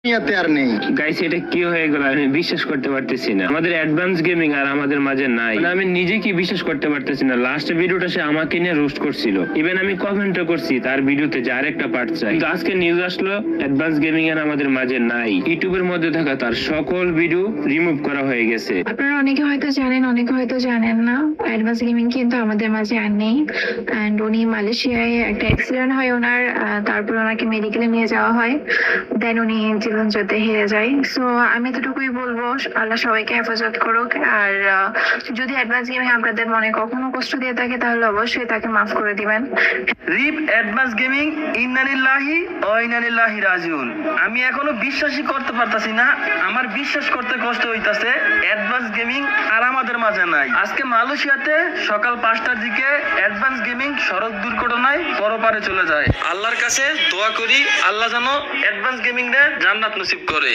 দুনিয়াতে আর নেই। গাইস এটা কি হয়ে গেল, আমি বিশ্বাস করতে পারতেছি না। আমাদের অ্যাডভান্স গেমিং আর আমাদের মাঝে নাই, মানে আমি নিজে কি বিশ্বাস করতে পারতেছি না। লাস্ট ভিডিওটা সে আমাকে নিয়ে রোস্ট করছিল, ইভেন আমি কমেন্টও করছি তার ভিডিওতে যে আরেকটা পার্ট চাই। কিন্তু আজকে নিউজ আসলো অ্যাডভান্স গেমিং আর আমাদের মাঝে নাই, ইউটিউবের মধ্যে থাকা তার সকল ভিডিও রিমুভ করা হয়ে গেছে। আপনারা অনেকে হয়তো জানেন, অনেকে হয়তো জানেন না, অ্যাডভান্স গেমিং কিন্তু আমাদের মাঝে আর নেই। অ্যান্ড উনি মালয়েশিয়ায় একটা অ্যাক্সিডেন্ট হয় ওনার, তারপর ওনাকে মেডিকেলে নিয়ে যাওয়া হয়, দেন উনি জীবন যুদ্ধে হেরে যায়। সো আমি এতটুকুই বলবো, আল্লাহ সবাইকে হেফাজত করুক। আর যদি অ্যাডভান্স গেমিং আপনাদের মনে কখনো কষ্ট দিয়ে থাকে তাহলে অবশ্যই তাকে মাফ করে দিবেন। রিপ অ্যাডভান্স গেমিং, ইন্নালিল্লাহি ও ইন্নালিল্লাহি রাজিউন। আমি এখনো বিশ্বাসই করতে পারতাছি না, আমার বিশ্বাস করতে কষ্ট হইতাছে অ্যাডভান্স গেমিং আর আমাদের মাঝে নাই। আজকে মালয়েশিয়াতে সকাল 5টার দিকে অ্যাডভান্স গেমিং সড়ক দুর্ঘটনায় পরপারে চলে যায়। আল্লাহর কাছে দোয়া করি আল্লাহ যেন অ্যাডভান্স গেমিং রে জান্নাত নসিব করে।